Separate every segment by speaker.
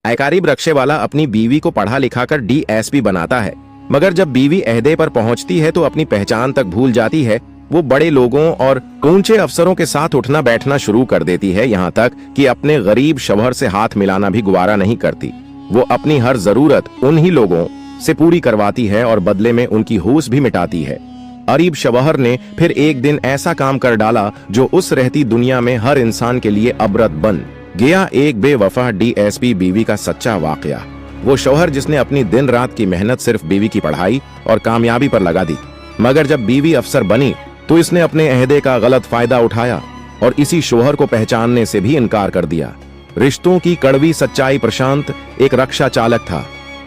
Speaker 1: आयकारीब रक्षे वाला अपनी बीवी को पढ़ा लिखाकर डीएसपी बनाता है, मगर जब बीवी अहदे पर पहुंचती है तो अपनी पहचान तक भूल जाती है। वो बड़े लोगों और ऊंचे अफसरों के साथ उठना बैठना शुरू कर देती है, यहाँ तक कि अपने गरीब शौहर से हाथ मिलाना भी गुवारा नहीं करती। वो अपनी हर जरूरत उन्हीं लोगों से पूरी करवाती है और बदले में उनकी होश भी मिटाती है। गरीब शौहर ने फिर एक दिन ऐसा काम कर डाला जो उस रहती दुनिया में हर इंसान के लिए अबरत बन गया। एक बेवफा डीएसपी बीवी का सच्चा वाकया। वो शौहर जिसने अपनी दिन रात की मेहनत सिर्फ बीवी की पढ़ाई और कामयाबी पर लगा दी, मगर जब बीवी अफसर बनी तो इसने अपने अहदे का गलत फायदा उठाया और इसी शौहर को पहचानने से भी इनकार कर दिया। रिश्तों की कड़वी सच्चाई। प्रशांत एक रक्षा चालक था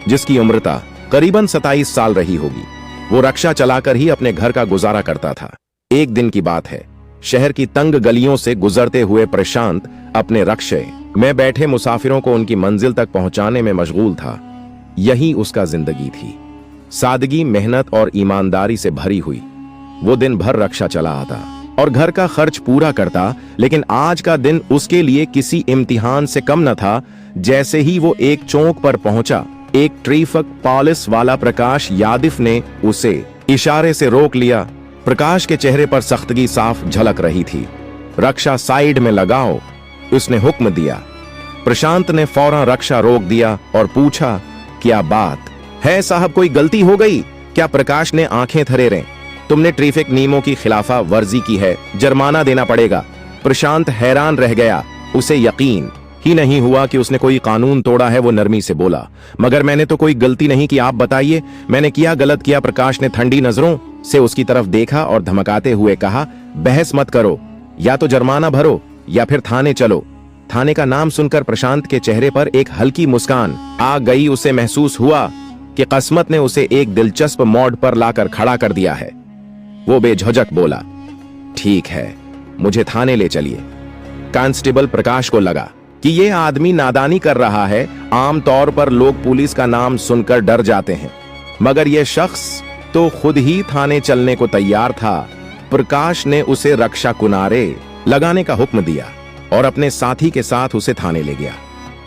Speaker 1: जिसकी उम्रता करीबन 27 साल रही होगी। वो रक्षा चलाकर ही अपने घर का गुजारा करता था। एक दिन की बात है, शहर की तंग गलियों से गुजरते हुए प्रशांत अपने रक्षे में बैठे मुसाफिरों को उनकी मंजिल तक पहुंचाने में मशगूल था। यही उसका जिंदगी थी, सादगी, मेहनत और ईमानदारी से भरी हुई। वो दिन भर रक्षा चला आता और घर का खर्च पूरा करता, लेकिन आज का दिन उसके लिए किसी इम्तिहान से कम न था। जैसे ही वो एक चौक पर पहुंचा, एक ट्रैफिक पुलिस वाला प्रकाश यादव ने उसे इशारे से रोक लिया। प्रकाश के चेहरे पर सख्तगी साफ झलक रही थी। रक्षा साइड में लगाओ, उसने हुक्म दिया। प्रशांत ने फौरन रक्षा रोक दिया और पूछा, क्या बात है साहब, कोई गलती हो गई क्या? प्रकाश ने आंखें थरेरें। तुमने ट्रैफिक नियमों की खिलाफा वर्जी की है, जुर्माना देना पड़ेगा। प्रशांत हैरान रह गया। उसे यकीन ही नहीं हुआ कि उसने कोई कानून तोड़ा है। वो नरमी से बोला, मगर मैंने तो कोई गलती नहीं की, आप बताइए मैंने क्या गलत किया? प्रकाश ने ठंडी नजरों से उसकी तरफ देखा और धमकाते हुए कहा, बहस मत करो, या तो जुर्माना भरो या फिर थाने चलो। थाने का नाम सुनकर प्रशांत के चेहरे पर एक हल्की मुस्कान आ गई। उसे महसूस हुआ कि किस्मत ने उसे एक दिलचस्प मोड़ पर लाकर खड़ा कर दिया है। वो बेझिझक बोला, ठीक है, मुझे थाने ले चलिए। कांस्टेबल प्रकाश को लगा कि ये आदमी नादानी कर रहा है। आमतौर पर लोग पुलिस का नाम सुनकर डर जाते हैं, मगर यह शख्स तो खुद ही थाने चलने को तैयार था। प्रकाश ने उसे रक्षा कुनारे लगाने का हुक्म दिया और अपने साथी के साथ उसे थाने ले गया।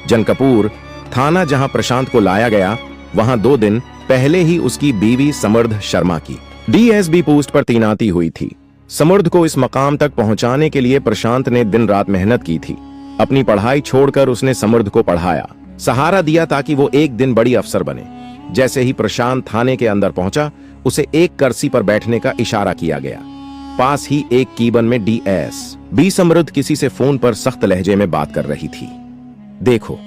Speaker 1: जनकपुर थाना जहां प्रशांत को लाया गया, वहां 2 दिन पहले ही उसकी बीवी समर्थ शर्मा की डीएसपी पोस्ट पर तैनाती हुई थी। समर्थ को इस मकाम तक पहुंचाने के लिए प्रशांत ने दिन रात मेहनत की थी। अपनी पढ़ाई छोड़कर उसने समर्थ को पढ़ाया, सहारा दिया ताकि वो एक दिन बड़ी अफसर बने। जैसे ही प्रशांत थाने के अंदर पहुंचा, उसे एक कुर्सी पर बैठने का इशारा किया गया। पास ही एक कीबन में डीएसपी समर्थ किसी से फोन पर सख्त लहजे में बात कर रही थी। देखो,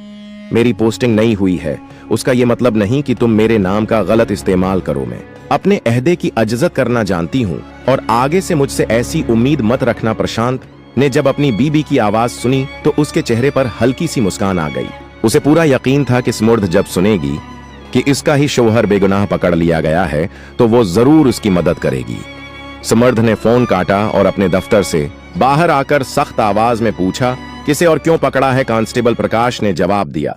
Speaker 1: मेरी पोस्टिंग नहीं हुई है, उसका यह मतलब नहीं कि तुम मेरे नाम का गलत इस्तेमाल करो। मैं अपने अहदे की इज्जत करना जानती हूँ और आगे से मुझसे ऐसी उम्मीद मत रखना। प्रशांत ने जब अपनी बीबी की आवाज सुनी तो उसके चेहरे पर हल्की सी मुस्कान आ गई। उसे पूरा यकीन था कि समर्थ जब सुनेगी कि इसका ही शौहर बेगुनाह पकड़ लिया गया है तो वो जरूर उसकी मदद करेगी। समर्थ ने फोन काटा और अपने दफ्तर से बाहर आकर सख्त आवाज में पूछा, किसे और क्यों पकड़ा है? कांस्टेबल प्रकाश ने जवाब दिया,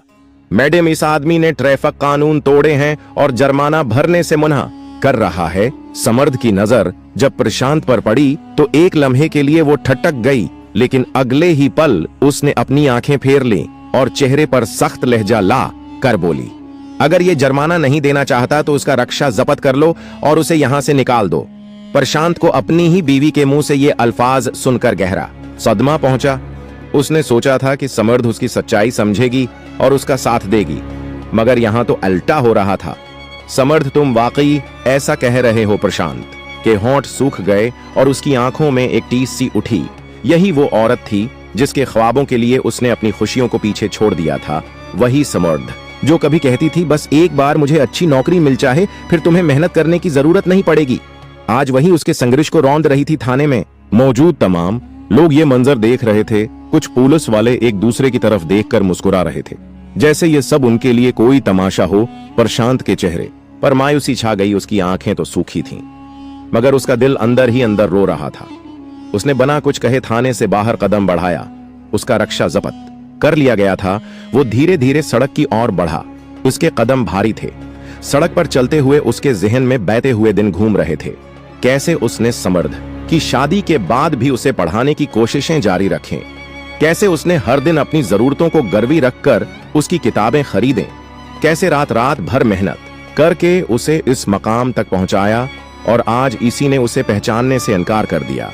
Speaker 1: मैडम, इस आदमी ने ट्रैफिक कानून तोड़े हैं और जुर्माना भरने से मना कर रहा है। समर्थ की नजर जब प्रशांत पर पड़ी तो एक लम्हे के लिए वो ठटक गई, लेकिन अगले ही पल उसने अपनी आंखें फेर ली और चेहरे पर सख्त लहजा ला कर बोली, अगर ये जुर्माना नहीं देना चाहता तो उसका रक्षा जब्त कर लो और उसे यहां से निकाल दो। प्रशांत को अपनी ही बीवी के मुंह से ये अल्फाज सुनकर गहरा सदमा पहुंचा। उसने सोचा था कि समर्थ उसकी सच्चाई समझेगी और उसका साथ देगी, मगर यहां तो उल्टा हो रहा था। समर्थ, तुम वाकई ऐसा कह रहे हो? प्रशांत के होंठ सूख गए और उसकी आंखों में एक टीस सी उठी। यही वो औरत थी जिसके ख्वाबों के लिए उसने अपनी खुशियों को पीछे छोड़ दिया था। वही समर्थ जो कभी कहती थी, बस एक बार मुझे अच्छी नौकरी मिल जाए, फिर तुम्हें मेहनत करने की जरूरत नहीं पड़ेगी। आज वही उसके संघर्ष को रौंद रही थी। थाने में मौजूद तमाम लोग ये मंजर देख रहे थे। कुछ पुलिस वाले एक दूसरे की तरफ देखकर मुस्कुरा रहे थे, जैसे ये सब उनके लिए कोई तमाशा हो। प्रशांत के चेहरे पर मायूसी छा गई। उसकी आंखें तो सूखी थीं, मगर उसका दिल अंदर ही अंदर रो रहा था। उसने बिना कुछ कहे थाने से बाहर कदम बढ़ाया। उसका रक्षा जब्त कर लिया गया था। वो धीरे धीरे सड़क की ओर बढ़ा। उसके कदम भारी थे। सड़क पर चलते हुए उसके जहन में बहते हुए दिन घूम रहे थे। कैसे उसने समर्थ की शादी के बाद भी उसे पढ़ाने की कोशिशें जारी रखें, कैसे उसने हर दिन अपनी जरूरतों को गिरवी रखकर उसकी किताबें खरीदें, कैसे रात रात भर मेहनत करके उसे इस मकाम तक पहुंचाया, और आज इसी ने उसे पहचानने से इनकार कर दिया।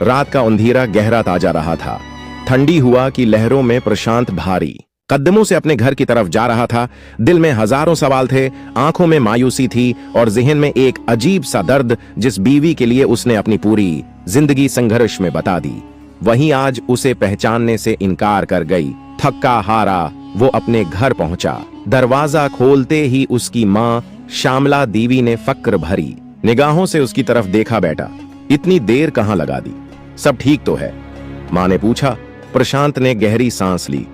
Speaker 1: रात का अंधेरा गहरा ताजा रहा था। ठंडी हुआ कि लहरों में प्रशांत भारी कदमों से अपने घर की तरफ जा रहा था। दिल में हजारों सवाल थे, आंखों में मायूसी थी और जिहन में एक अजीब सा दर्द, जिस बीवी के लिए उसने अपनी पूरी जिंदगी संघर्ष में बता दी, वहीं आज उसे पहचानने से इनकार कर गई। थक्का हारा वो अपने घर पहुंचा। दरवाजा खोलते ही उसकी मां श्यामला देवी ने फक्र भरी निगाहों से उसकी तरफ देखा। बेटा, इतनी देर कहां लगा दी? सब ठीक तो है? मां ने पूछा। प्रशांत ने गहरी सांस ली,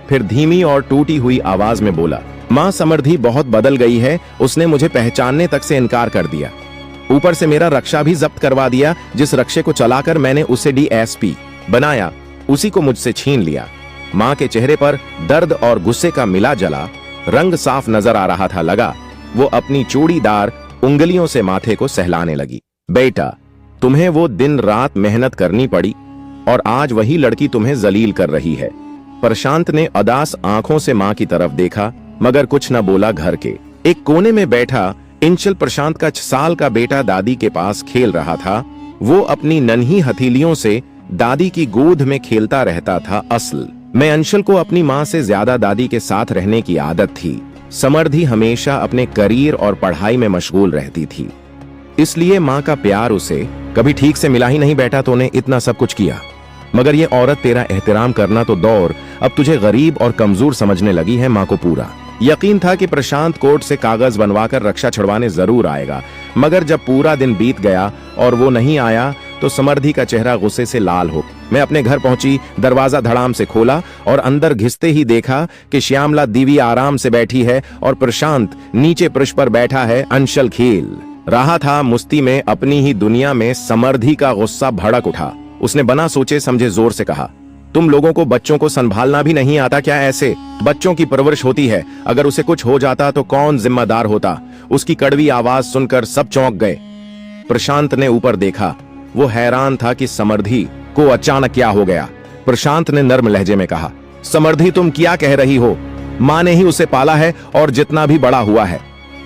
Speaker 1: फिर धीमी और टूटी हुई आवाज में बोला, मां, समृद्धि बहुत बदल गई है। उसने मुझे पहचानने तक से इनकार कर दिया। ऊपर से मेरा रक्षा भी जब्त करवा दिया। जिस रक्षे को चलाकर मैंने उसे डीएसपी बनाया, उसी को मुझसे छीन लिया। मां के चेहरे पर दर्द और गुस्से का मिला जला रंग साफ नजर आ रहा था। लगा वो अपनी चूड़ीदार उंगलियों से माथे को सहलाने लगी। बेटा, तुम्हें वो दिन रात मेहनत करनी पड़ी और आज वही लड़की तुम्हें जलील कर रही है। प्रशांत ने उदास आंखों से मां की तरफ देखा, मगर कुछ न बोला। घर के एक कोने में बैठा इंशल प्रशांत का 6 साल का बेटा दादी के पास खेल रहा था। वो अपनी नन्ही हथेलियों से दादी की गोद में खेलता रहता था। असल में अंशल को अपनी मां से ज्यादा दादी के साथ रहने की आदत थी। समृद्धि हमेशा अपने करियर और पढ़ाई में मशगूल रहती थी, इसलिए मां का प्यार उसे कभी ठीक से मिला ही नहीं। बेटा, तूने इतना सब कुछ किया, मगर ये औरत तेरा एहतराम करना तो दौर अब तुझे गरीब और कमजोर समझने लगी है। मां को पूरा यकीन था कि प्रशांत कोर्ट से कागज बनवाकर रक्षा छुड़वाने जरूर आएगा, मगर जब पूरा दिन बीत गया और वो नहीं आया तो समृद्धि का चेहरा गुस्से से लाल हो। मैं अपने घर पहुंची, दरवाजा धड़ाम से खोला और अंदर घिसते ही देखा कि श्यामला देवी आराम से बैठी है और प्रशांत नीचे पृष्ठ पर बैठा है। अंशल खेल रहा था मुस्ती में अपनी ही दुनिया में। समृद्धि का गुस्सा भड़क उठा। उसने बिना सोचे समझे जोर से कहा, तुम लोगों को बच्चों को संभालना भी नहीं आता क्या? ऐसे बच्चों की परवरिश होती है। अगर उसे कुछ हो जाता तो कौन जिम्मेदार होता? उसकी कड़वी आवाज सुनकर सब चौंक गए। प्रशांत ने ऊपर देखा। वो हैरान था कि समृद्धि को अचानक क्या हो गया। प्रशांत ने नर्म लहजे में कहा, समृद्धि, तुम क्या कह रही हो? मां ने ही उसे पाला है और जितना भी बड़ा हुआ है।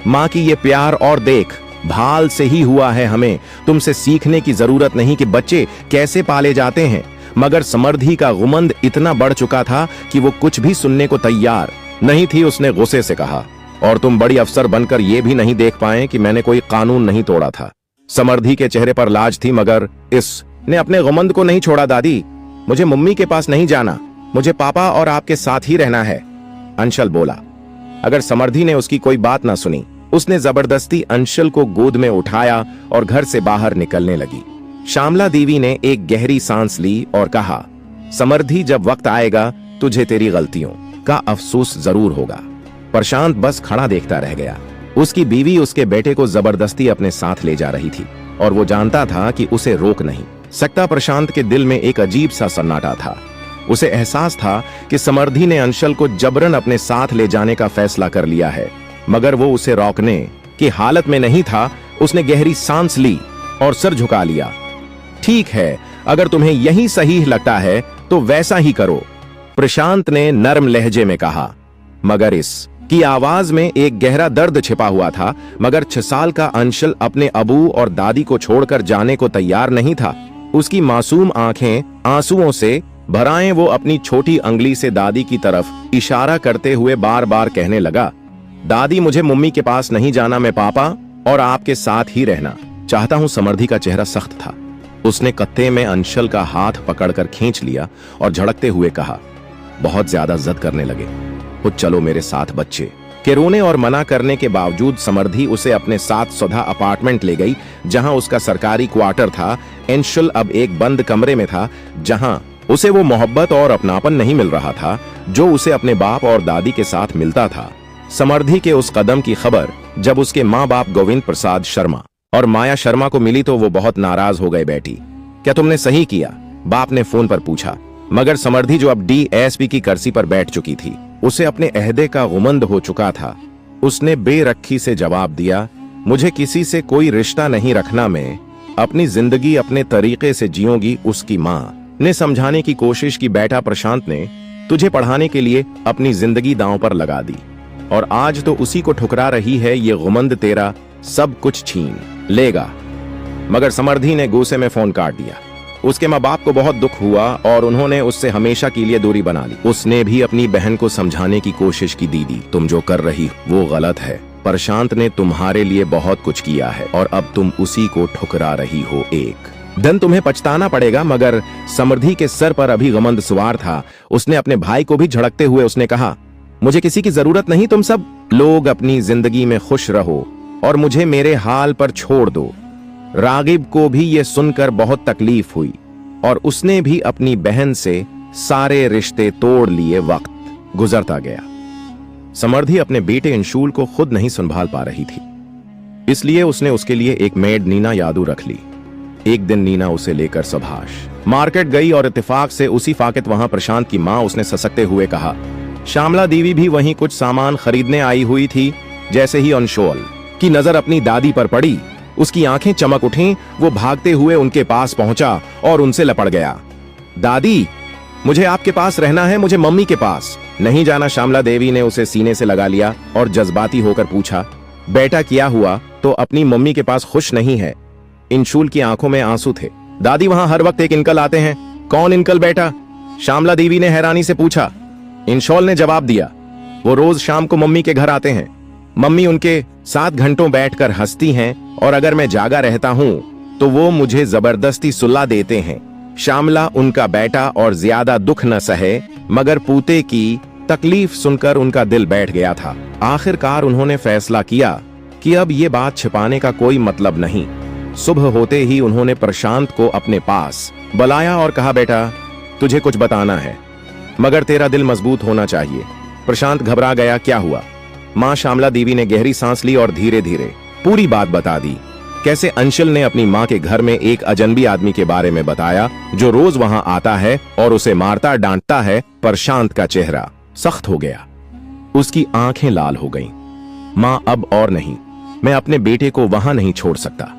Speaker 1: मां की ये प्यार और देख भाल से ही हुआ है। हमें तुमसे सीखने की जरूरत नहीं कि बच्चे कैसे पाले जाते हैं। मगर समृद्धि का गुमंद इतना बढ़ चुका था कि वो कुछ भी सुनने को तैयार नहीं थी। उसने गुस्से से कहा, और तुम बड़ी अफसर बनकर ये भी नहीं देख पाए कि मैंने कोई कानून नहीं तोड़ा था। समृद्धि के चेहरे पर लाज थी, मगर इसने अपने गुमंद को नहीं छोड़ा। दादी, मुझे मम्मी के पास नहीं जाना, मुझे पापा और आपके साथ ही रहना है, अंशल बोला। अगर समृद्धि ने उसकी कोई बात ना सुनी, उसने जबरदस्ती अंशल को गोद में उठाया और घर से बाहर निकलने लगी। श्यामला देवी ने एक गहरी सांस ली और कहा, समृद्धि, जब वक्त आएगा तुझे तेरी गलतियों का अफसोस जरूर होगा। प्रशांत बस खड़ा देखता रह गया। उसकी बीवी उसके बेटे को जबरदस्ती अपने साथ ले जा रही थी और वो जानता था कि उसे रोक नहीं सकता। प्रशांत के दिल में एक अजीब सा सन्नाटा था। उसे एहसास था कि समृद्धि ने अंशल को जबरन अपने साथ ले जाने का फैसला कर लिया है, मगर वो उसे रोकने की हालत में नहीं था। उसने गहरी सांस ली और सर झुका लिया। ठीक है, अगर तुम्हें यही सही लगता है तो वैसा ही करो, प्रशांत ने नर्म लहजे में कहा, मगर इसकी आवाज में एक गहरा दर्द छिपा हुआ था। मगर 6 साल का अंशल अपने अबू और दादी को छोड़कर जाने को तैयार नहीं था। उसकी मासूम आंखें आंसुओं से भराएं वो अपनी छोटी अंगली से दादी की तरफ इशारा करते हुए बार बार कहने लगा, दादी, मुझे मम्मी के पास नहीं जाना, मैं पापा और आपके साथ ही रहना चाहता हूं। समृद्धि का चेहरा सख्त था। उसने कत्ते में अंशल का हाथ पकड़कर खींच लिया और झड़कते हुए कहा, बहुत ज्यादा जिद करने लगे तो चलो मेरे साथ। बच्चे के रोने और मना करने के बावजूद समृद्धि उसे अपने साथ सुधा अपार्टमेंट ले गई, जहां उसका सरकारी क्वार्टर था। अंशल अब एक बंद कमरे में था, जहां उसे वो मोहब्बत और अपनापन नहीं मिल रहा था जो उसे अपने बाप और दादी के साथ मिलता था। समृद्धि के उस कदम की खबर जब उसके माँ बाप गोविंद प्रसाद शर्मा और माया शर्मा को मिली तो वो बहुत नाराज हो गए। बेटी, क्या तुमने सही किया? बाप ने फोन पर पूछा। मगर समृद्धि, जो अब डीएसपी की कुर्सी पर बैठ चुकी थी, उसे अपने अहदे का गुमंद हो चुका था। उसने बेरखी से जवाब दिया, मुझे किसी से कोई रिश्ता नहीं रखना, मैं अपनी जिंदगी अपने तरीके से जीऊंगी। उसकी माँ ने समझाने की कोशिश की, बेटा प्रशांत ने तुझे पढ़ाने के लिए अपनी जिंदगी दांव पर लगा दी और आज तो उसी को ठुकरा रही है। ये गुमंद तेरा सब कुछ छीन लेगा। मगर समर्थी ने गुस्से में फोन काट दिया। उसके माँ बाप को बहुत दुख हुआ और उन्होंने उससे हमेशा के लिए दूरी बना ली। उसने भी अपनी बहन को समझाने की कोशिश की, दीदी तुम जो कर रही वो गलत है। प्रशांत ने तुम्हारे लिए बहुत कुछ किया है और अब तुम उसी को ठुकरा रही हो। एक दिन तुम्हें पछताना पड़ेगा। मगर समृद्धि के सर पर अभी गमंद सवार था। उसने अपने भाई को भी झड़कते हुए उसने कहा, मुझे किसी की जरूरत नहीं, तुम सब लोग अपनी जिंदगी में खुश रहो और मुझे मेरे हाल पर छोड़ दो। रागिब को भी ये सुनकर बहुत तकलीफ हुई और उसने भी अपनी बहन से सारे रिश्ते तोड़ लिए। वक्त गुजरता गया। समृद्धि अपने बेटे अंशुल को खुद नहीं संभाल पा रही थी, इसलिए उसने उसके लिए एक मेड नीना यादू रख ली। एक दिन नीना उसे लेकर सभाष मार्केट गई और इत्तेफाक से उसी फाकित वहां प्रशांत की मां उसने ससकते हुए कहा, श्यामला देवी भी वहीं कुछ सामान खरीदने आई हुई थी। जैसे ही अंशुल की नजर अपनी दादी पर पड़ी, उसकी आंखें चमक उठीं। वो भागते हुए उनके पास पहुंचा और उनसे लपड़ गया। दादी, मुझे आपके पास रहना है, मुझे मम्मी के पास नहीं जाना। श्यामला देवी ने उसे सीने से लगा लिया और जज्बाती होकर पूछा, बेटा क्या हुआ? तो अपनी मम्मी के पास खुश नहीं है? अंशुल की आंखों में आंसू थे। दादी, वहां हर वक्त एक अंकल आते हैं। कौन अंकल बेटा? श्यामला देवी ने हैरानी से पूछा। अंशुल ने जवाब दिया, वो रोज शाम को मम्मी के घर आते हैं। मम्मी उनके साथ घंटों बैठकर हंसती हैं और अगर मैं जागा रहता हूं तो वो मुझे जबरदस्ती सुला देते हैं। श्यामला उनका बेटा और ज्यादा दुख न सहे, मगर पूते की तकलीफ सुनकर उनका दिल बैठ गया था। आखिरकार उन्होंने फैसला किया कि अब ये बात छिपाने का कोई मतलब नहीं। सुबह होते ही उन्होंने प्रशांत को अपने पास बुलाया और कहा, बेटा तुझे कुछ बताना है, मगर तेरा दिल मजबूत होना चाहिए। प्रशांत घबरा गया, क्या हुआ? मां श्यामला देवी ने गहरी सांस ली और धीरे धीरे पूरी बात बता दी। कैसे अंशुल ने अपनी मां के घर में एक अजनबी आदमी के बारे में बताया जो रोज वहां आता है और उसे मारता डांटता है। प्रशांत का चेहरा सख्त हो गया, उसकी आंखें लाल हो गईं। मां, अब और नहीं, मैं अपने बेटे को वहां नहीं छोड़ सकता,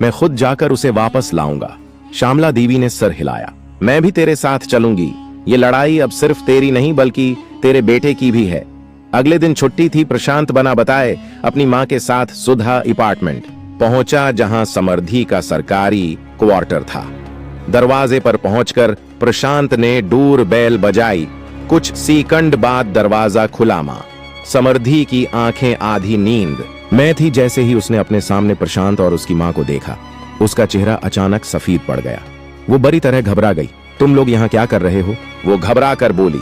Speaker 1: मैं खुद जाकर उसे वापस लाऊंगा। श्यामला देवी ने सर हिलाया। मैं भी तेरे साथ चलूंगी। ये लड़ाई अब सिर्फ तेरी नहीं बल्कि तेरे बेटे की भी है। अगले दिन छुट्टी थी। प्रशांत बना बताए अपनी मां के साथ सुधा अपार्टमेंट पहुंचा, जहां समृद्धि का सरकारी क्वार्टर था। दरवाजे पर पहुंचकर प्रशांत ने डोर बेल बजाई। कुछ सेकंड बाद दरवाजा खुला। मां समृद्धि की आंखें आधी नींद में थी। जैसे ही उसने अपने सामने प्रशांत और उसकी मां को देखा, उसका चेहरा अचानक सफेद पड़ गया। वो बुरी तरह घबरा गई। तुम लोग यहाँ क्या कर रहे हो? वो घबरा कर बोली।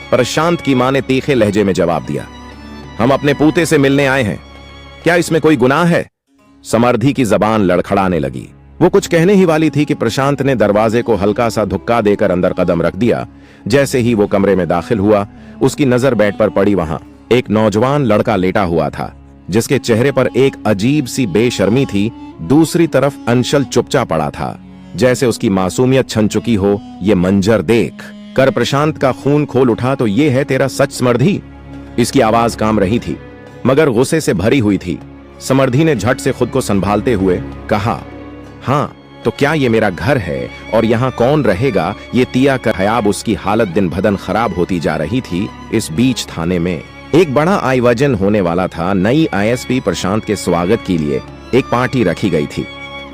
Speaker 1: प्रशांत की मां ने तीखे लहजे में जवाब दिया, हम अपने पूते से मिलने आए हैं। क्या इसमें कोई गुनाह है? समृद्धि की जबान लड़खड़ाने लगी। वो कुछ कहने ही वाली थी कि प्रशांत ने दरवाजे को हल्का सा धक्का देकर अंदर कदम रख दिया। जैसे ही वो कमरे में दाखिल हुआ, उसकी नजर बेड पर पड़ी। वहां एक नौजवान लड़का लेटा हुआ था, जिसके चेहरे पर एक अजीब सी बेशर्मी थी। दूसरी तरफ अंशुल चुपचाप पड़ा था, जैसे उसकी मासूमियत छन चुकी हो। ये मंजर देख कर प्रशांत का खून खोल उठा। तो ये है तेरा सच समृद्धि? इसकी आवाज काम रही थी, मगर गुस्से से भरी हुई थी। समृद्धि ने झट से खुद को संभालते हुए कहा, हाँ तो क्या ये मेरा घर है और यहाँ कौन रहेगा? ये तिया कर हयाब उसकी हालत दिन भदन खराब होती जा रही थी। इस बीच थाने में एक बड़ा आयोजन होने वाला था। नई आईएसपी प्रशांत के स्वागत के लिए एक पार्टी रखी गई थी।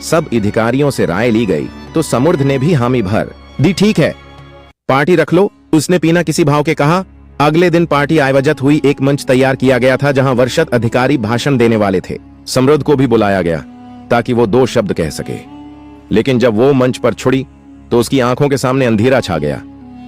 Speaker 1: सब अधिकारियों से राय ली गई तो समृद्ध ने भी हामी भर दी। ठीक है, पार्टी रख लो, उसने बिना किसी भाव के कहा। अगले दिन पार्टी आयोजित हुई। एक मंच तैयार किया गया था जहां वरिष्ठ अधिकारी भाषण देने वाले थे। समृद्ध को भी बुलाया गया ताकि वो 2 शब्द कह सके, लेकिन जब वो मंच पर छुड़ी तो उसकी आंखों के सामने अंधेरा छा गया।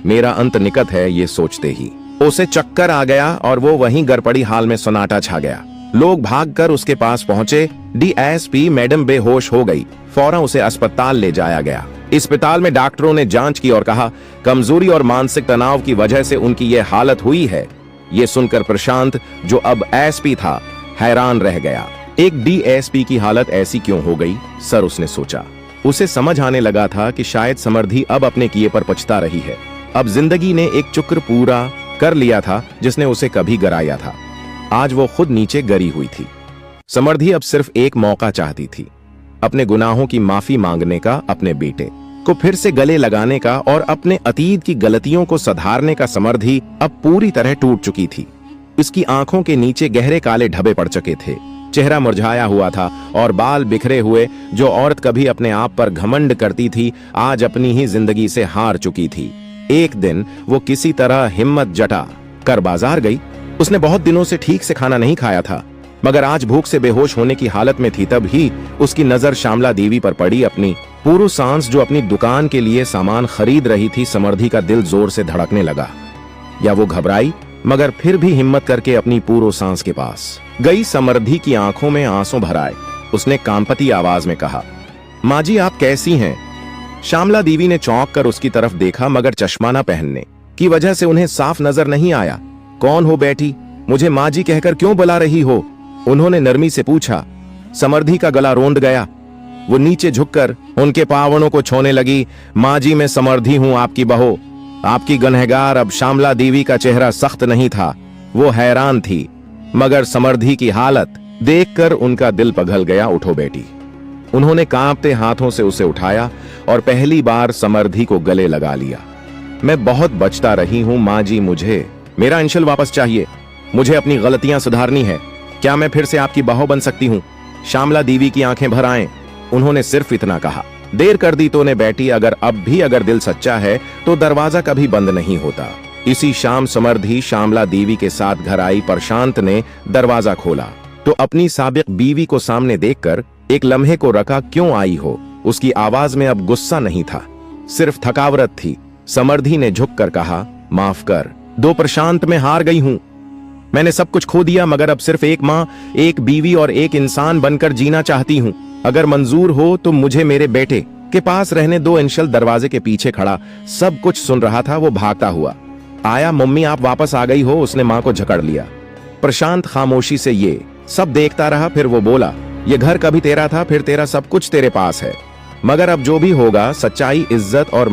Speaker 1: मेरा अंत निकट है, ये सोचते ही उसे चक्कर आ गया और वो वहीं गड़पड़ी हाल में सन्नाटा छा गया। लोग भागकर उसके पास पहुंचे। डीएसपी मैडम बेहोश हो गई। फौरन उसे अस्पताल ले जाया गया। अस्पताल में डॉक्टरों ने जांच की और कहा, कमजोरी और मानसिक तनाव की वजह से उनकी यह हालत हुई है। ये सुनकर प्रशांत, जो अब एसपी था, हैरान रह गया। एक डीएसपी की हालत ऐसी क्यों हो गई? सर, उसने सोचा। उसे समझ आने लगा था कि शायद समृद्धि अब अपने किए पर पछता रही है। अब जिंदगी ने एक चक्र पूरा कर लिया था जिसने उसे कभी गिराया था। आज वो खुद नीचे गिरी हुई थी। समृद्धि अब सिर्फ एक मौका चाहती थी, अपने गुनाहों की माफी मांगने का अपने बेटे को फिर से गले लगाने का और अपने अतीत की गलतियों को सुधारने का समर्थी अब पूरी तरह टूट चुकी थी। इसकी आंखों के नीचे गहरे काले धब्बे पड़ चुके थे, चेहरा मुरझाया हुआ था और बाल बिखरे हुए। जो औरत कभी अपने आप पर घमंड करती थी, आज अपनी ही जिंदगी से हार चुकी थी। एक दिन वो किसी तरह हिम्मत जटा कर बाजार गई। उसने बहुत दिनों से ठीक से खाना नहीं खाया था, मगर आज भूख से बेहोश होने की हालत में थी। तब ही उसकी नजर श्यामला देवी पर पड़ी, अपनी पूरू सांस जो अपनी दुकान के लिए सामान खरीद रही थी। समर्थी का दिल जोर से धड़कने लगा। या वो घबराई, मगर फिर भी हिम्मत करके अपनी पूरू सांस के पास गई। समर्थी की आंखों में आंसू भर आए। उसने कांपती आवाज में कहा, माँ जी आप कैसी हैं? श्यामला देवी ने चौंक कर उसकी तरफ देखा, मगर चश्मा न पहनने की वजह से उन्हें साफ नजर नहीं आया। कौन हो बेटी? मुझे माँ जी कहकर क्यों बुला रही हो? उन्होंने नरमी से पूछा। समर्थी का गला रोंद गया। वो नीचे झुककर उनके पावनों को छूने लगी। माँ जी मैं समर्थी हूँ, आपकी बहू, आपकी गुनहगार। अब श्यामला देवी का चेहरा सख्त नहीं था, वो हैरान थी, मगर समर्थी की हालत देखकर उनका दिल पिघल गया। उठो बेटी। उन्होंने कांपते हाथों से उसे उठाया और पहली बार समर्थी को गले लगा लिया। मैं बहुत बचता रही हूं माँ जी, मुझे मेरा अंशल वापस चाहिए। मुझे अपनी गलतियां सुधारनी है। क्या मैं फिर से आपकी बहू बन सकती हूँ? श्यामला देवी की आंखें भर आएं। उन्होंने सिर्फ इतना कहा। देर कर दी तो ने बेटी, अगर दिल सच्चा है तो दरवाजा कभी बंद नहीं होता। इसी शाम समर्थी श्यामला देवी के साथ घर आई। प्रशांत ने दरवाजा खोला तो अपनी साबिक बीवी को सामने देखकर एक लम्हे को रखा। क्यों आई हो? उसकी आवाज में अब गुस्सा नहीं था, सिर्फ थकावट थी। समर्थी ने झुककर कहा, माफ कर दो प्रशांत, मैं हार गई हूं। मैंने सब कुछ खो दिया, मगर अब सिर्फ एक माँ, एक बीवी और एक इंसान बनकर जीना चाहती हूँ। अगर मंजूर हो तो मुझे मेरे बेटे के पास रहने दो। अंशल दरवाजे के पीछे खड़ा सब कुछ सुन रहा था। वो भागता हुआ आया। मम्मी आप वापस आ गई हो? उसने माँ को जकड़ लिया। प्रशांत खामोशी से ये सब देखता रहा। फिर वो बोला, ये घर कभी तेरा था, फिर तेरा सब कुछ तेरे पास है, मगर अब जो भी होगा सच्चाई, इज्जत और